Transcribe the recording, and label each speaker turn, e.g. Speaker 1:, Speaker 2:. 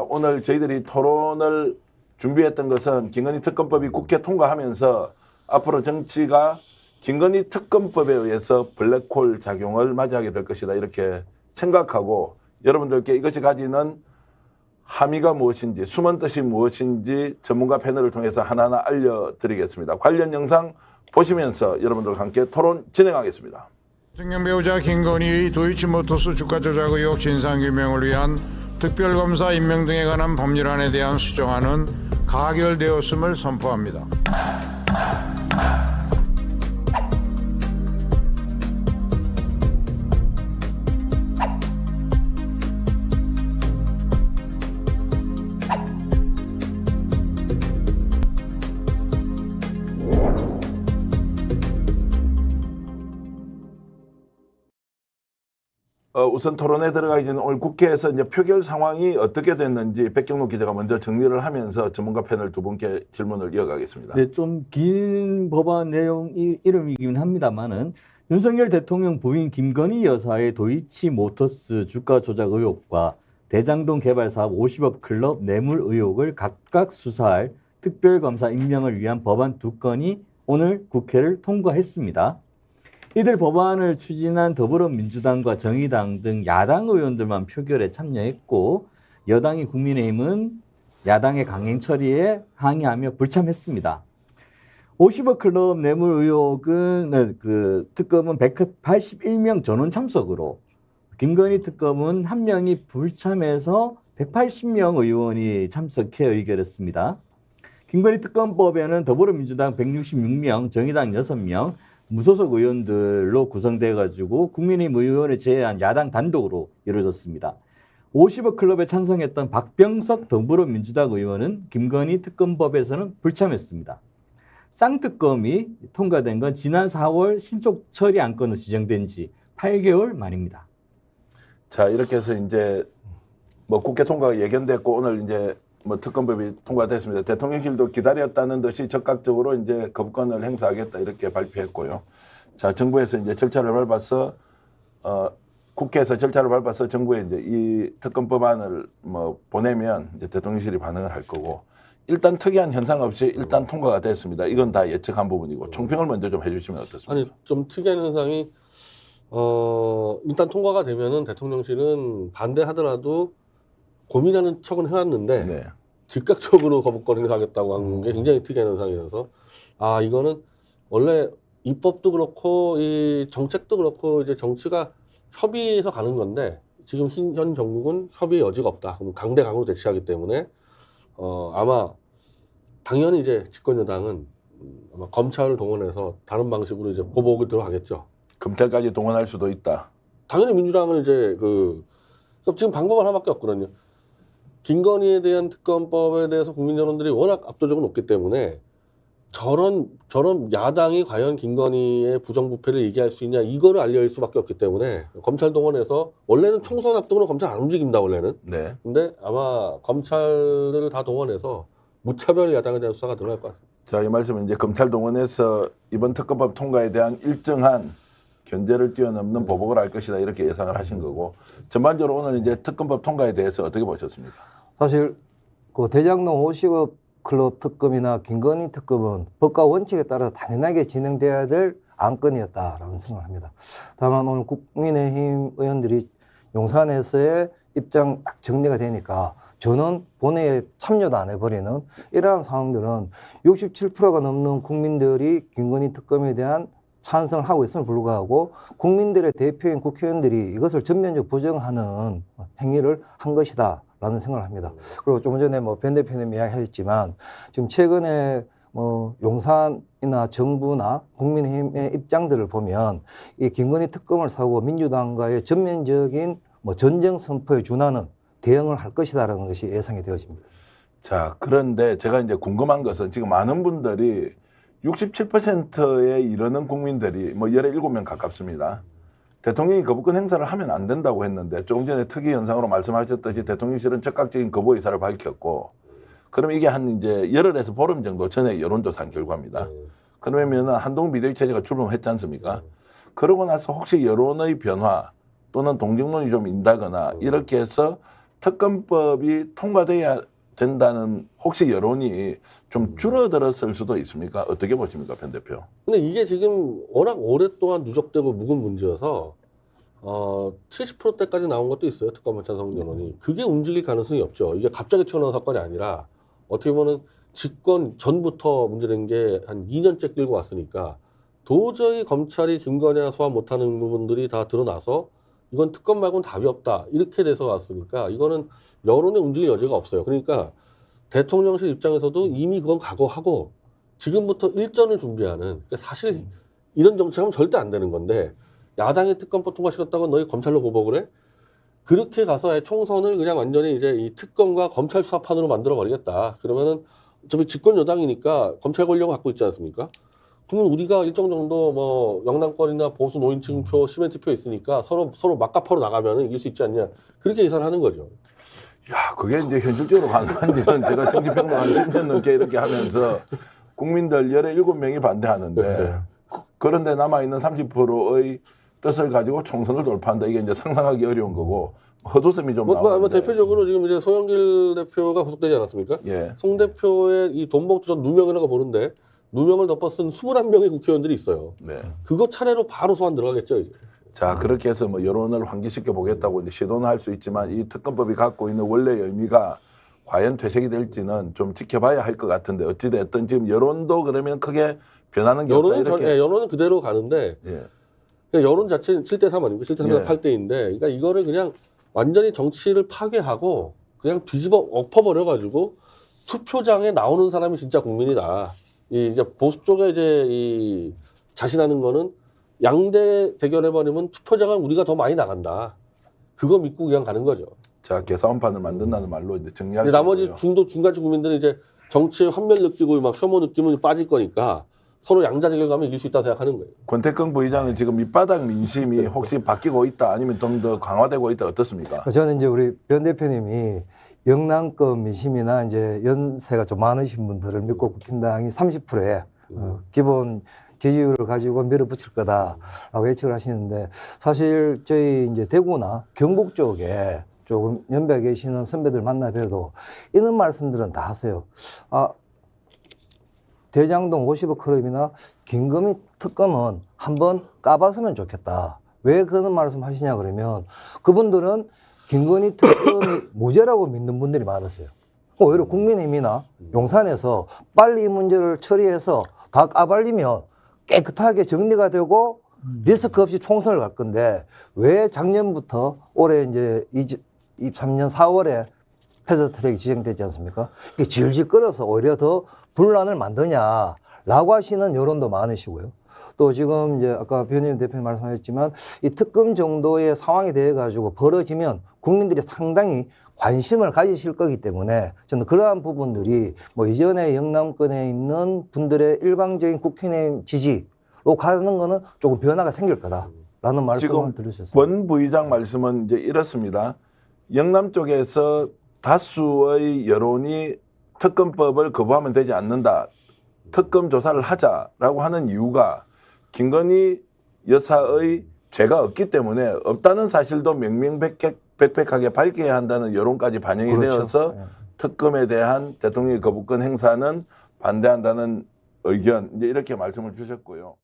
Speaker 1: 오늘 저희들이 토론을 준비했던 것은 김건희 특검법이 국회 통과하면서 앞으로 정치가 김건희 특검법에 의해서 블랙홀 작용을 맞이하게 될 것이다 이렇게 생각하고 여러분들께 이것이 가지는 함의가 무엇인지 숨은 뜻이 무엇인지 전문가 패널을 통해서 하나하나 알려드리겠습니다. 관련 영상 보시면서 여러분들과 함께 토론 진행하겠습니다.
Speaker 2: 승용 배우자 김건희 도이치모터스 주가 조작 의혹 진상규명을 위한 특별검사 임명 등에 관한 법률안에 대한 수정안은 가결되었음을 선포합니다.
Speaker 1: 우선 토론에 들어가기 전에 오늘 국회에서 이제 표결 상황이 어떻게 됐는지 백경록 기자가 먼저 정리를 하면서 전문가 패널 두 분께 질문을 이어가겠습니다.
Speaker 3: 네, 좀 긴 법안 내용 이름이긴 합니다만은 윤석열 대통령 부인 김건희 여사의 도이치모터스 주가 조작 의혹과 대장동 개발 사업 50억 클럽 뇌물 의혹을 각각 수사할 특별검사 임명을 위한 법안 2건이 오늘 국회를 통과했습니다. 이들 법안을 추진한 더불어민주당과 정의당 등 야당 의원들만 표결에 참여했고 여당이 국민의힘은 야당의 강행 처리에 항의하며 불참했습니다. 50억 클럽 뇌물 의혹은 특검은 181명 전원 참석으로 김건희 특검은 1명이 불참해서 180명 의원이 참석해 의결했습니다. 김건희 특검법에는 더불어민주당 166명, 정의당 6명, 무소속 의원들로 구성돼가지고 국민의힘 의원을 제외한 야당 단독으로 이루어졌습니다. 50억 클럽에 찬성했던 박병석 더불어민주당 의원은 김건희 특검법에서는 불참했습니다. 쌍특검이 통과된 건 지난 4월 신속 처리 안건으로 지정된 지 8개월 만입니다.
Speaker 1: 자, 이렇게 해서 이제 국회 통과가 예견됐고 오늘 이제 특검법이 통과됐습니다. 대통령실도 기다렸다는 듯이 적극적으로 이제 거부권을 행사하겠다 이렇게 발표했고요. 자, 정부에서 이제 절차를 밟아서 국회에서 절차를 밟아서 정부에 이제 이 특검법안을 보내면 이제 대통령실이 반응을 할 거고 일단 특이한 현상 없이 일단 통과가 됐습니다. 이건 다 예측한 부분이고 총평을 먼저 좀 해주시면 어떻습니까?
Speaker 4: 아니 좀 특이한 현상이 일단 통과가 되면은 대통령실은 반대하더라도 고민하는 척은 해왔는데
Speaker 1: 네.
Speaker 4: 즉각적으로 거부권 행사하겠다고 한 게 굉장히 특이한 현상이라서 이거는 원래 입법도 그렇고 이 정책도 그렇고 이제 정치가 협의해서 가는 건데 지금 현 정국은 협의의 여지가 없다. 그럼 강대강으로 대치하기 때문에 아마 당연히 이제 집권여당은 아마 검찰을 동원해서 다른 방식으로 이제 보복을 들어가겠죠.
Speaker 1: 검찰까지 동원할 수도 있다.
Speaker 4: 당연히 민주당은 이제 지금 방법은 하나밖에 없거든요. 김건희에 대한 특검법에 대해서 국민 여론들이 워낙 압도적으로 높기 때문에 저런 야당이 과연 김건희의 부정부패를 얘기할 수 있냐 이거를 알릴 수밖에 없기 때문에 검찰 동원해서 원래는 총선 앞두고는 검찰 안 움직입니다 원래는.
Speaker 1: 네.
Speaker 4: 근데 아마 검찰을 다 동원해서 무차별 야당에 대한 수사가 들어갈 것 같습니다.
Speaker 1: 자, 이 말씀은 이제 검찰 동원해서 이번 특검법 통과에 대한 일정한 견제를 뛰어넘는 보복을 할 것이다 이렇게 예상을 하신 거고 전반적으로 오늘 이제 특검법 통과에 대해서 어떻게 보셨습니까?
Speaker 5: 사실 그 대장동 50억 클럽 특검이나 김건희 특검은 법과 원칙에 따라 당연하게 진행돼야 될 안건이었다라는 생각을 합니다. 다만 오늘 국민의힘 의원들이 용산에서의 입장 딱 정리가 되니까 저는 본회의에 참여도 안 해버리는 이러한 상황들은 67%가 넘는 국민들이 김건희 특검에 대한 찬성을 하고 있음을 불구하고 국민들의 대표인 국회의원들이 이것을 전면적 부정하는 행위를 한 것이다 라는 생각을 합니다. 그리고 좀 전에 변 대표님 이야기하셨지만 지금 최근에 용산이나 정부나 국민의힘의 입장들을 보면 이 김건희 특검을 사고 민주당과의 전면적인 전쟁 선포에 준하는 대응을 할 것이다라는 것이 예상이 되어집니다.
Speaker 1: 자, 그런데 제가 이제 궁금한 것은 지금 많은 분들이 67%에 이르는 국민들이 17명 가깝습니다. 대통령이 거부권 행사를 하면 안 된다고 했는데 조금 전에 특이 현상으로 말씀하셨듯이 대통령실은 적극적인 거부 의사를 밝혔고 그럼 이게 한 이제 열흘에서 보름 정도 전에 여론조사한 결과입니다. 그러면 한동훈 비대위 체제가 출범했지 않습니까? 그러고 나서 혹시 여론의 변화 또는 동정론이 좀 인다거나 이렇게 해서 특검법이 통과돼야 된다는 혹시 여론이 좀 줄어들었을 수도 있습니까? 어떻게 보십니까, 변 대표?
Speaker 4: 근데 이게 지금 워낙 오랫동안 누적되고 묵은 문제여서 70%대까지 나온 것도 있어요. 특검 찬성 여론이. 그게 움직일 가능성이 없죠. 이게 갑자기 튀어나온 사건이 아니라 어떻게 보면 집권 전부터 문제된 게 한 2년째 끌고 왔으니까 도저히 검찰이 김건희와 소환 못하는 부분들이 다 드러나서 이건 특검 말고는 답이 없다. 이렇게 돼서 왔으니까 이거는 여론에 움직일 여지가 없어요. 그러니까 대통령실 입장에서도 이미 그건 각오하고 지금부터 일전을 준비하는, 그러니까 사실 이런 정치하면 절대 안 되는 건데 야당이 특검법 통과시켰다고 너희 검찰로 보복을 해? 그렇게 가서 아예 총선을 그냥 완전히 이제 이 특검과 검찰 수사판으로 만들어 버리겠다. 그러면은 어차피 집권 여당이니까 검찰 권력을 갖고 있지 않습니까? 그러면 우리가 일정 정도 뭐 영남권이나 보수 노인층표, 시멘트표 있으니까 서로 막가파로 나가면 이길 수 있지 않냐. 그렇게 예상하는 거죠.
Speaker 1: 야, 그게 이제 현실적으로 가능한지는 제가 정치평론 한 10년 넘게 이렇게 하면서 국민들 17명이 반대하는데 그런데 남아있는 30%의 뜻을 가지고 총선을 돌파한다. 이게 이제 상상하기 어려운 거고 헛웃음이 좀 나오는데.
Speaker 4: 대표적으로 지금 이제 소영길 대표가 구속되지 않았습니까?
Speaker 1: 예.
Speaker 4: 송 대표의 이 돈봉투 전 누명이라고 보는데 누명을 덮어 쓴 21명의 국회의원들이 있어요.
Speaker 1: 네.
Speaker 4: 그거 차례로 바로 소환 들어가겠죠, 이제.
Speaker 1: 자, 그렇게 해서 뭐 여론을 환기시켜 보겠다고 이제 시도는 할 수 있지만 이 특검법이 갖고 있는 원래의 의미가 과연 퇴색이 될지는 좀 지켜봐야 할 것 같은데 어찌됐든 지금 여론도 그러면 크게 변하는 게 없다 이렇게.
Speaker 4: 여론은 그대로 가는데
Speaker 1: 예.
Speaker 4: 그러니까 여론 자체는 7대3 아닙니까? 7대3과
Speaker 1: 예.
Speaker 4: 8대인데 그러니까 이거를 그냥 완전히 정치를 파괴하고 그냥 뒤집어 엎어버려가지고 투표장에 나오는 사람이 진짜 국민이다. 이제 보수 쪽에 이제 이 자신하는 거는 양대 대결해버리면 투표장은 우리가 더 많이 나간다. 그거 믿고 그냥 가는 거죠.
Speaker 1: 자, 개사원판을 만든다는 말로 이제 정리할
Speaker 4: 근데
Speaker 1: 수
Speaker 4: 나머지
Speaker 1: 있고요.
Speaker 4: 중간층 국민들은 이제 정치의 환멸 느끼고 막 혐오 느끼면 빠질 거니까 서로 양자 대결 가면 이길 수 있다 생각하는 거예요.
Speaker 1: 권태경 부의장은 지금 밑바닥 민심이 혹시 바뀌고 있다 아니면 좀 더 강화되고 있다 어떻습니까?
Speaker 5: 저는 이제 우리 변 대표님이 영남권 민심이나 이제 연세가 좀 많으신 분들을 믿고 국힘당이 30%에 기본 지지율을 가지고 밀어붙일 거다라고 예측을 하시는데 사실 저희 이제 대구나 경북 쪽에 조금 연배가 계시는 선배들 만나 뵈도 이런 말씀들은 다 하세요. 대장동 50억 클럽이나 김건희 특검은 한번 까봤으면 좋겠다. 왜 그런 말씀 하시냐 그러면 그분들은 김건희 특검이 무죄라고 믿는 분들이 많으세요. 오히려 국민의힘이나 용산에서 빨리 이 문제를 처리해서 다 까발리면 깨끗하게 정리가 되고 리스크 없이 총선을 갈 건데 왜 작년부터 올해 이제 23년 4월에 패스트트랙이 지정되지 않습니까? 이게 질질 끌어서 오히려 더 분란을 만드냐라고 하시는 여론도 많으시고요. 또 지금 이제 아까 변희영 대표님 말씀하셨지만 이 특검 정도의 상황에 대해 가지고 벌어지면 국민들이 상당히 관심을 가지실 거기 때문에 저는 그러한 부분들이 뭐 이전에 영남권에 있는 분들의 일방적인 국민의힘 지지로 가는 거는 조금 변화가 생길 거다라는 말씀을 드리셨습니다.
Speaker 1: 원 부의장 말씀은 이제 이렇습니다. 영남 쪽에서 다수의 여론이 특검법을 거부하면 되지 않는다. 특검 조사를 하자라고 하는 이유가 김건희 여사의 죄가 없기 때문에 없다는 사실도 명명백백하게 밝혀야 한다는 여론까지 반영이
Speaker 5: 그렇죠.
Speaker 1: 되어서
Speaker 5: 네.
Speaker 1: 특검에 대한 대통령의 거부권 행사는 반대한다는 의견 이제 이렇게 말씀을 주셨고요.